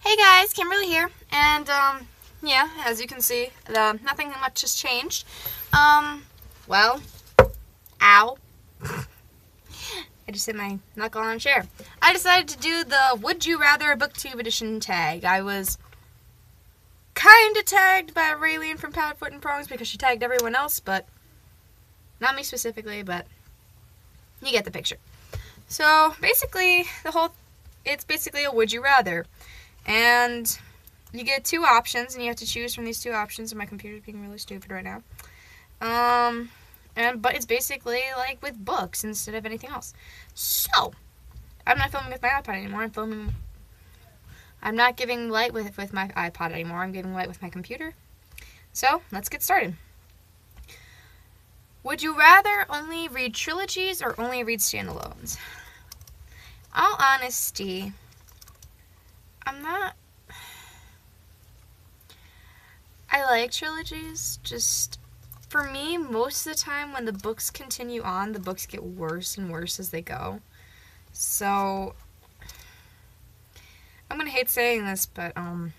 Hey guys, Kimberly here, and yeah, as you can see, nothing much has changed. Well, ow, I just hit my knuckle on a chair. I decided to do the Would You Rather BookTube edition tag. I was kinda tagged by Raylene from Padfoot and Prongs because she tagged everyone else, but not me specifically, but you get the picture. So basically, it's basically a Would You Rather. And you get two options, and you have to choose from these two options. And my computer's being really stupid right now. But it's basically like with books instead of anything else. So I'm not filming with my iPod anymore. I'm not giving light with my iPod anymore. I'm giving light with my computer. So let's get started. Would you rather only read trilogies or only read standalones? All honesty, I like trilogies, just for me, most of the time when the books continue on, the books get worse and worse as they go. So, I'm gonna hate saying this, but I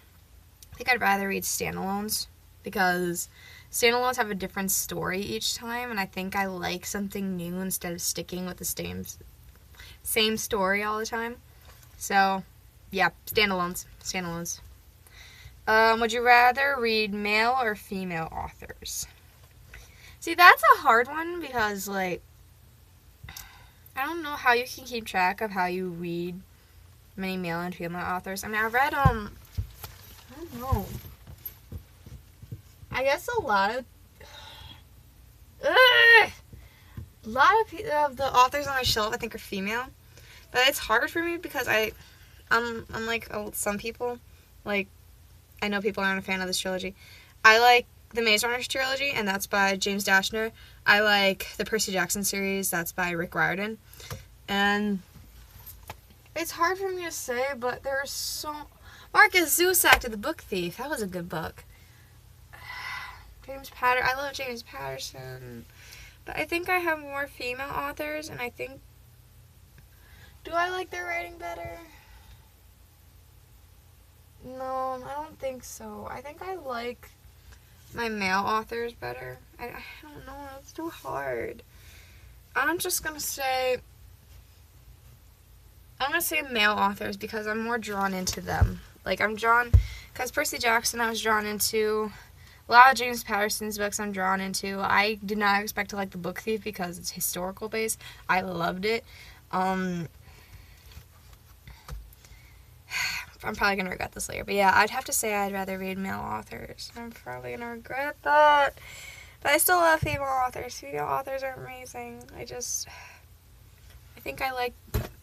think I'd rather read standalones, because standalones have a different story each time, and I think I like something new instead of sticking with the same story all the time. So, yeah, standalones. Would you rather read male or female authors? See, that's a hard one because, like, I don't know how you can keep track of how you read many male and female authors. I mean, I read, I don't know. I guess a lot of the authors on my shelf I think are female. But it's hard for me because I'm like some people, like, I know people aren't a fan of this trilogy. I like the Maze Runner trilogy, and that's by James Dashner. I like the Percy Jackson series, that's by Rick Riordan. And it's hard for me to say, but there's Marcus Zusak to the Book Thief. That was a good book. I love James Patterson. But I think I have more female authors, and do I like their writing better? No, I don't think so. I think I like my male authors better. I don't know. It's too hard. I'm gonna say male authors because I'm more drawn into them. Like, because Percy Jackson I was drawn into. A lot of James Patterson's books I'm drawn into. I did not expect to like The Book Thief because it's historical based. I loved it. I'm probably going to regret this later. But yeah, I'd have to say I'd rather read male authors. I'm probably going to regret that. But I still love female authors. Female authors are amazing. I think I like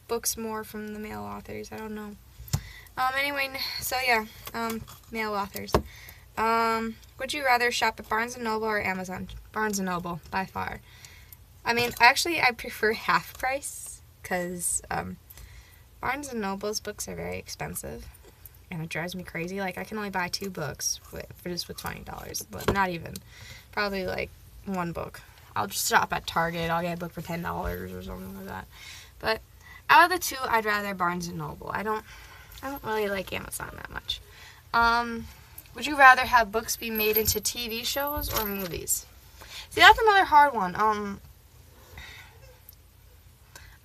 books more from the male authors. I don't know. Anyway, so yeah, male authors. Would you rather shop at Barnes & Noble or Amazon? Barnes & Noble, by far. I mean, actually, I prefer half price, because, Barnes & Noble's books are very expensive, and it drives me crazy. Like, I can only buy 2 books with $20, but not even. Probably, like, 1 book. I'll just shop at Target. I'll get a book for $10 or something like that. But out of the 2, I'd rather Barnes & Noble. I don't really like Amazon that much. Would you rather have books be made into TV shows or movies? See, that's another hard one. I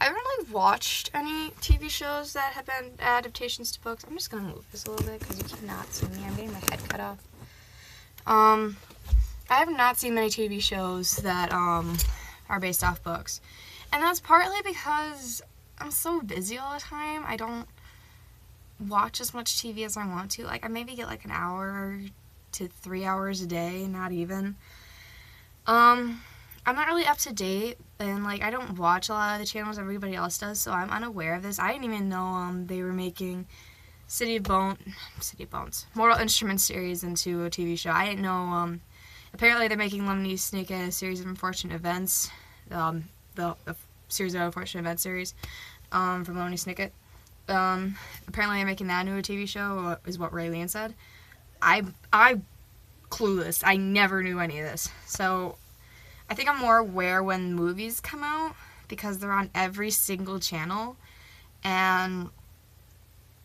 haven't really watched any TV shows that have been adaptations to books. I'm just going to move this a little bit because you cannot see me. I'm getting my head cut off. I have not seen many TV shows that are based off books. And that's partly because I'm so busy all the time. I don't watch as much TV as I want to. Like, I maybe get like an hour to 3 hours a day, not even. I'm not really up to date, and like, I don't watch a lot of the channels everybody else does, so I'm unaware of this. I didn't even know they were making Mortal Instruments series into a TV show. I didn't know. Apparently they're making Lemony Snicket a series of unfortunate events. The series of unfortunate events series from Lemony Snicket. Apparently they're making that into a TV show, is what Raylene said. I'm clueless. I never knew any of this. So I think I'm more aware when movies come out because they're on every single channel, and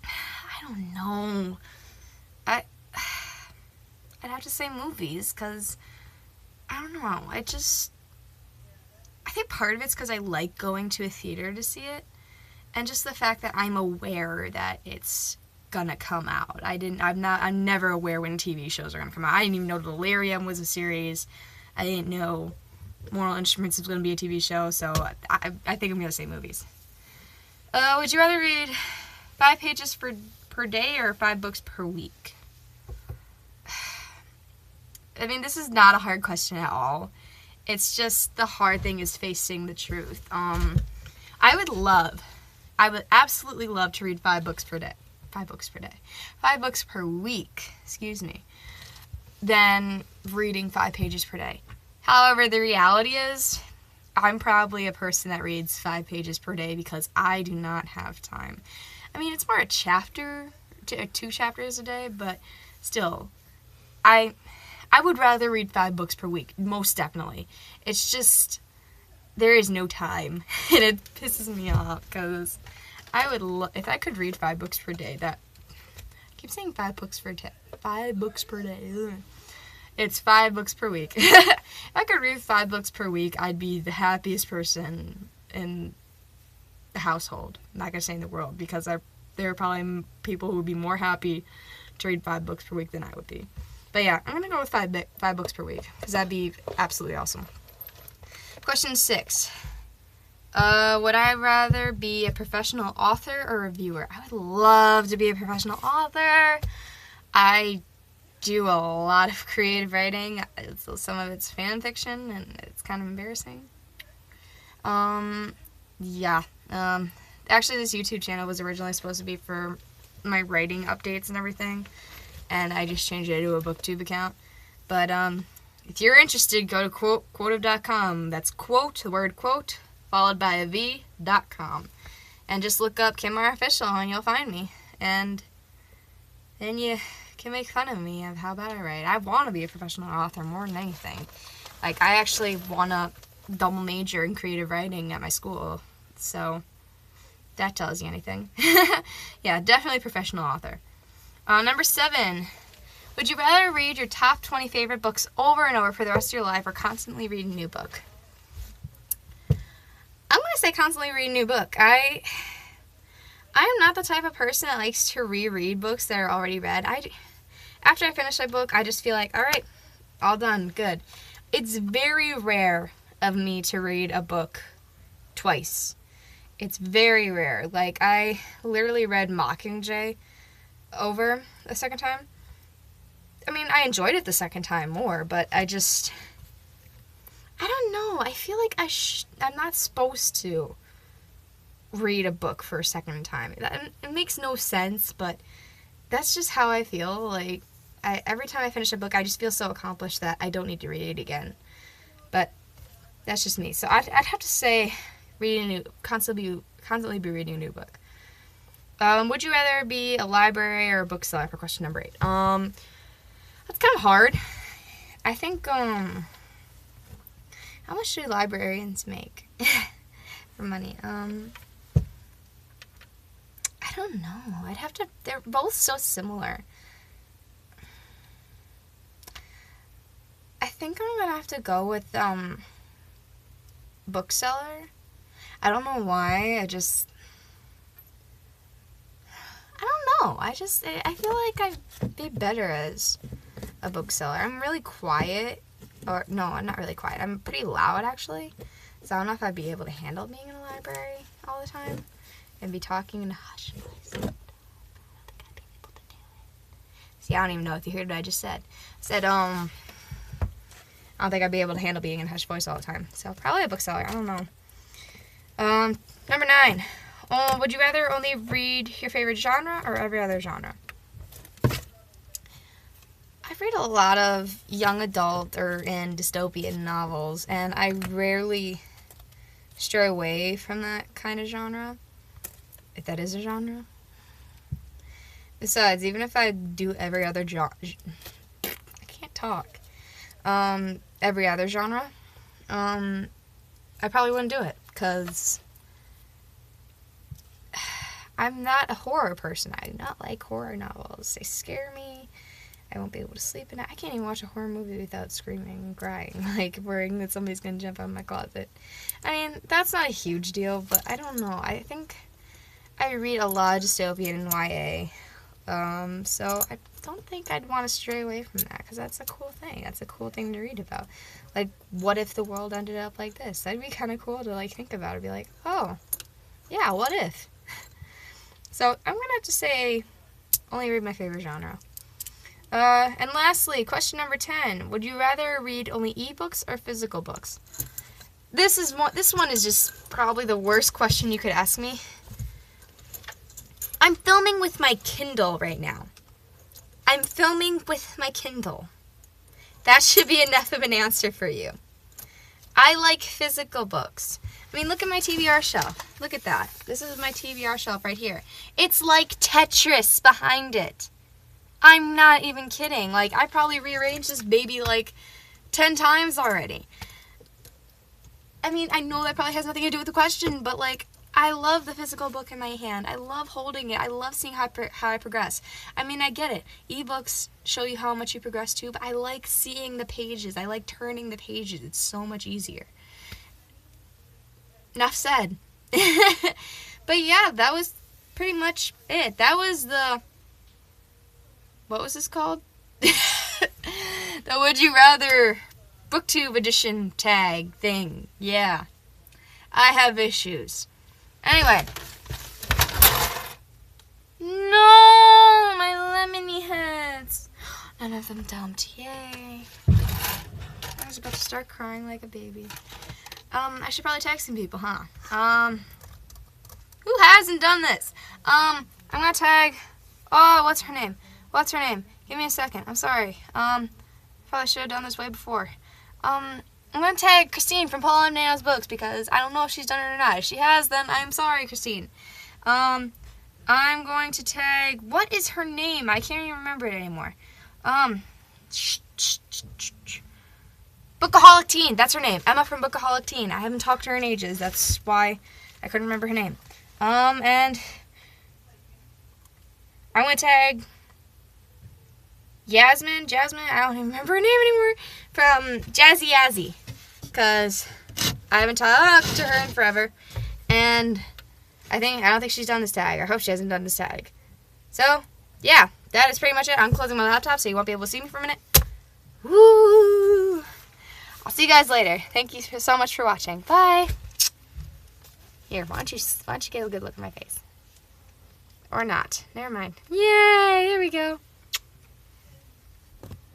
I don't know. I'd have to say movies, because I don't know. I think part of it's because I like going to a theater to see it, and just the fact that I'm aware that it's gonna come out. I'm never aware when TV shows are gonna come out. I didn't even know Delirium was a series. I didn't know Mortal Instruments was gonna be a TV show, so I think I'm gonna say movies. Would you rather read 5 pages per day or 5 books per week? I mean, this is not a hard question at all. It's just the hard thing is facing the truth. I would absolutely love to read 5 books per day. 5 books per day. 5 books per week, excuse me, than reading 5 pages per day. However, the reality is, I'm probably a person that reads 5 pages per day because I do not have time. I mean, it's more a chapter, 2 chapters a day, but still, I would rather read 5 books per week, most definitely. It's just, there is no time, and it pisses me off, because I would if I could read 5 books per day, I keep saying 5 books per day, 5 books per day, ugh. It's 5 books per week. If I could read 5 books per week, I'd be the happiest person in the household. I'm not going to say in the world, because there are probably people who would be more happy to read 5 books per week than I would be. But yeah, I'm going to go with 5 books per week, because that'd be absolutely awesome. Question 6. Would I rather be a professional author or reviewer? I would love to be a professional author. I do a lot of creative writing. Some of it's fan fiction, and it's kind of embarrassing. Yeah. Actually, this YouTube channel was originally supposed to be for my writing updates and everything, and I just changed it to a BookTube account. But if you're interested, go to quotive.com. That's quote, the word quote, followed by a v.com. And just look up Kimar Official and you'll find me. And then you can make fun of me of how bad I write. I want to be a professional author more than anything. Like, I actually want to double major in creative writing at my school. So, that tells you anything. Yeah, definitely professional author. Number 7. Would you rather read your top 20 favorite books over and over for the rest of your life, or constantly read a new book? I'm going to say constantly read a new book. I am not the type of person that likes to reread books that are already read. After I finish a book, I just feel like, all right, all done, good. It's very rare of me to read a book twice. It's very rare. Like, I literally read Mockingjay over a second time. I mean, I enjoyed it the second time more, but I don't know. I feel like I'm not supposed to read a book for a second time. It makes no sense, but that's just how I feel. Like, every time I finish a book, I just feel so accomplished that I don't need to read it again. But that's just me. So I'd have to say constantly be reading a new book. Would you rather be a library or a bookseller for question number 8? That's kind of hard. I think, how much do librarians make for money? I don't know. They're both so similar. I think I'm gonna have to go with, bookseller. I don't know why, I don't know. I feel like I'd be better as a bookseller. I'm really quiet. Or, no, I'm not really quiet. I'm pretty loud, actually. So I don't know if I'd be able to handle being in a library all the time and be talking in a hushed voice. I don't think I'd be able to do it. See, I don't even know if you heard what I just said. I don't think I'd be able to handle being in a hushed voice all the time. So probably a bookseller. I don't know. Number 9. Would you rather only read your favorite genre or every other genre? I read a lot of young adult and dystopian novels, and I rarely stray away from that kind of genre, if that is a genre. Besides, even if I do every other genre, I can't talk, every other genre, I probably wouldn't do it, because I'm not a horror person. I do not like horror novels. They scare me. I won't be able to sleep at night. I can't even watch a horror movie without screaming and crying, like worrying that somebody's gonna jump out of my closet. I mean, that's not a huge deal, but I don't know. I think I read a lot of dystopian and YA. So I don't think I'd want to stray away from that, because that's a cool thing. That's a cool thing to read about. Like, what if the world ended up like this? That'd be kind of cool to, like, think about. It'd be like, oh, yeah, what if? So I'm going to have to say only read my favorite genre. And lastly, question number 10. Would you rather read only ebooks or physical books? This one is just probably the worst question you could ask me. I'm filming with my Kindle right now. I'm filming with my Kindle. That should be enough of an answer for you. I like physical books. I mean, look at my TBR shelf. Look at that. This is my TBR shelf right here. It's like Tetris behind it. I'm not even kidding. Like, I probably rearranged this baby like 10 times already. I mean, I know that probably has nothing to do with the question, but like, I love the physical book in my hand. I love holding it. I love seeing how I progress. I mean, I get it. Ebooks show you how much you progress too, but I like seeing the pages. I like turning the pages. It's so much easier. Enough said. But yeah, that was pretty much it. That was the... What was this called? The Would You Rather BookTube edition tag thing. Yeah. I have issues. Anyway. No! My lemony heads. None of them dumped. Yay. I was about to start crying like a baby. I should probably tag some people, huh? Who hasn't done this? I'm gonna tag... Oh, what's her name? What's her name? Give me a second. I'm sorry. Probably should have done this way before. I'm going to tag Christine from Paula and Nana's books, because I don't know if she's done it or not. If she has, then I'm sorry, Christine. I'm going to tag... What is her name? I can't even remember it anymore. Bookaholic Teen. That's her name. Emma from Bookaholic Teen. I haven't talked to her in ages. That's why I couldn't remember her name. And I'm going to tag... Jasmine, I don't even remember her name anymore, from Jazzy Yazzie, because I haven't talked to her in forever, and I don't think she's done this tag. I hope she hasn't done this tag. So, yeah, that is pretty much it. I'm closing my laptop, so you won't be able to see me for a minute. Woo! I'll see you guys later. Thank you so much for watching. Bye! Here, why don't you get a good look at my face? Or not. Never mind. Yay! There we go.